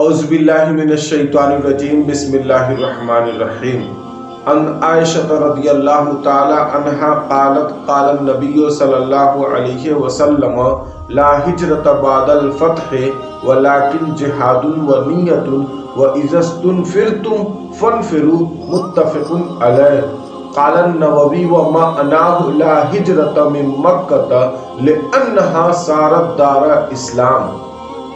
اعوذ باللہ من الشیطان الرجیم بسم اللہ الرحمن الرحیم ان عائشہ رضی اللہ تعالی عنہا قالت قال النبی صلی اللہ علیہ وسلم لا ہجرت بعد الفتح ولكن جہاد ونیت واذا استنفرتم فانفروا متفق علیہ قال النووی ومعناه لا ہجرت من مکہ لانہا صارت دار اسلام۔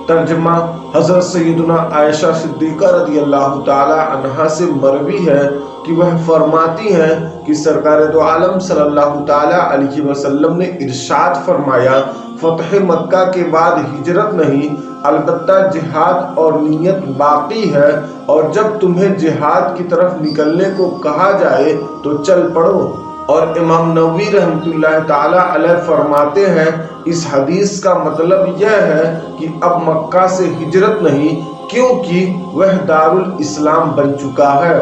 ترجمہ حضرت سیدنا عائشہ صدیقہ رضی اللہ تعالی عنہا سے مروی ہے کہ وہ فرماتی ہیں کہ سرکار دو عالم صلی اللہ تعالی علیہ وسلم نے ارشاد فرمایا، فتح مکہ کے بعد ہجرت نہیں البتہ جہاد اور نیت باقی ہے، اور جب تمہیں جہاد کی طرف نکلنے کو کہا جائے تو چل پڑو۔ اور امام نووی رحمۃ اللہ تعالی علیہ فرماتے ہیں اس حدیث کا مطلب یہ ہے کہ اب مکہ سے ہجرت نہیں، کیونکہ وہ دارالاسلام بن چکا ہے۔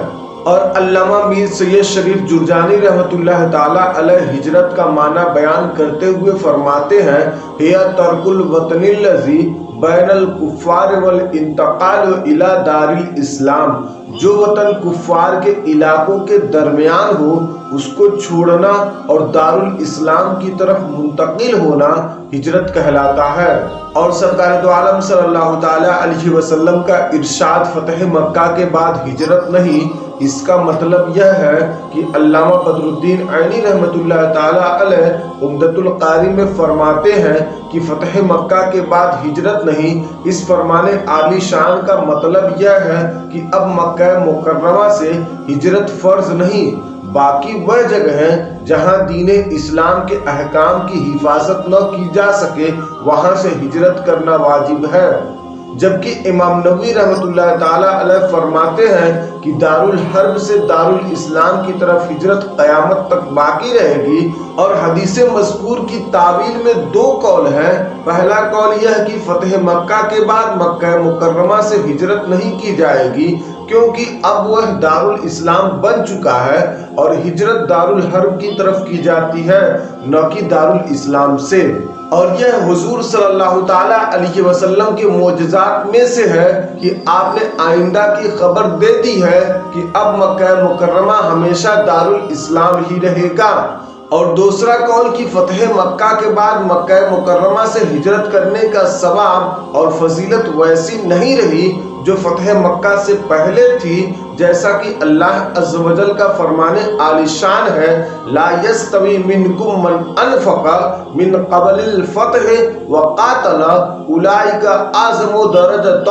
اور علامہ میر سید شریف جرجانی رحمۃ اللہ تعالی علیہ ہجرت کا معنی بیان کرتے ہوئے فرماتے ہیں، ہی ترک الوطن الذی بین الکفار والانتقال الی دار الاسلام، جو وطن کفار کے علاقوں کے درمیان ہو اس کو چھوڑنا اور دارالاسلام کی طرف منتقل ہونا ہجرت کہلاتا ہے۔ اور سرکار دو عالم صلی اللہ تعالی علیہ وسلم کا ارشاد فتح مکہ کے بعد ہجرت نہیں، اس کا مطلب یہ ہے کہ علامہ بدر الدین عینی رحمۃ اللہ تعالی علیہ عمدۃ القاری میں فرماتے ہیں کہ فتح مکہ کے بعد ہجرت نہیں، اس فرمان عالی شان کا مطلب یہ ہے کہ اب مکہ مکرمہ سے ہجرت فرض نہیں، باقی وہ جگہ ہیں جہاں دین اسلام کے احکام کی حفاظت نہ کی جا سکے وہاں سے ہجرت کرنا واجب ہے۔ جبکہ امام نووی رحمۃ اللہ تعالی علیہ فرماتے ہیں کہ دارالحرب سے دارالاسلام کی طرف ہجرت قیامت تک باقی رہے گی۔ اور حدیث مذکور کی تعویل میں دو قول ہیں۔ پہلا قول یہ ہے کہ فتح مکہ کے بعد مکہ مکرمہ سے ہجرت نہیں کی جائے گی، کیونکہ اب وہ دارالاسلام بن چکا ہے اور ہجرت دارالحرب کی طرف کی جاتی ہے نہ کہ دارالاسلام سے۔ اور یہ حضور صلی اللہ تعالی علیہ وسلم کے معجزات میں سے ہے کہ آپ نے آئندہ کی خبر دے دی ہے کہ اب مکہ مکرمہ ہمیشہ دارالاسلام ہی رہے گا۔ اور دوسرا قول کی فتح مکہ کے بعد مکہ مکرمہ سے ہجرت کرنے کا ثواب اور فضیلت ویسی نہیں رہی جو فتح مکہ سے پہلے تھی، جیسا کہ اللہ عز و جل کا فرمان عالی شان ہے، لا یستوی منکم من انفق من قبل الفتح وقاتل اولئک اعظم درجۃ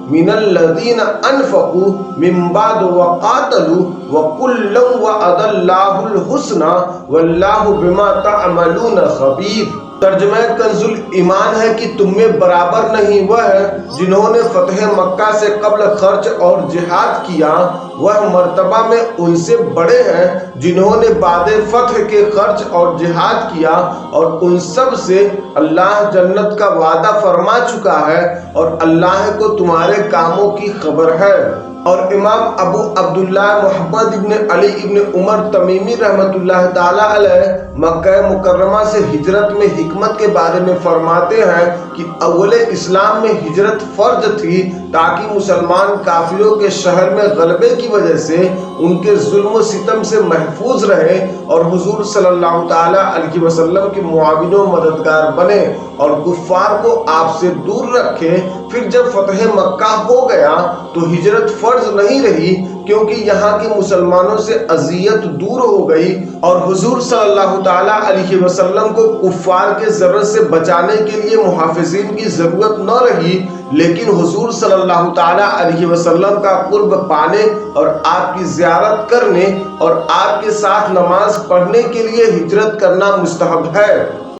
من الذین انفقوا من بعد وقاتلوا وکلا وعد اللہ الحسنی واللہ بما تعملون خبیر۔ ترجمہ کنز ایمان ہے کہ تم میں برابر نہیں وہ ہے جنہوں نے فتح مکہ سے قبل خرچ اور جہاد کیا، وہ مرتبہ میں ان سے بڑے ہیں جنہوں نے بعد فتح کے خرچ اور جہاد کیا، اور ان سب سے اللہ جنت کا وعدہ فرما چکا ہے اور اللہ کو تمہارے کاموں کی خبر ہے۔ اور امام ابو عبداللہ محمد ابن علی ابن عمر تمیمی رحمۃ اللہ تعالی علیہ مکہ مکرمہ سے ہجرت میں حکمت کے بارے میں فرماتے ہیں کہ اول اسلام میں ہجرت فرض تھی تاکہ مسلمان کافروں کے شہر میں غلبے کی وجہ سے ان کے ظلم و ستم سے محفوظ رہے اور حضور صلی اللہ تعالی علیہ وسلم کے معاون و مددگار بنے اور کفار کو آپ سے دور رکھے۔ پھر جب فتح مکہ ہو گیا تو ہجرت فرض نہیں رہی، کیونکہ یہاں کے مسلمانوں سے اذیت دور ہو گئی اور حضور صلی اللہ تعالی علیہ وسلم کو کفار کے ضرر سے بچانے کے لیے محافظین کی ضرورت نہ رہی، لیکن حضور صلی اللہ تعالی علیہ وسلم کا قرب پانے اور آپ کی زیارت کرنے اور آپ کے ساتھ نماز پڑھنے کے لیے ہجرت کرنا مستحب ہے۔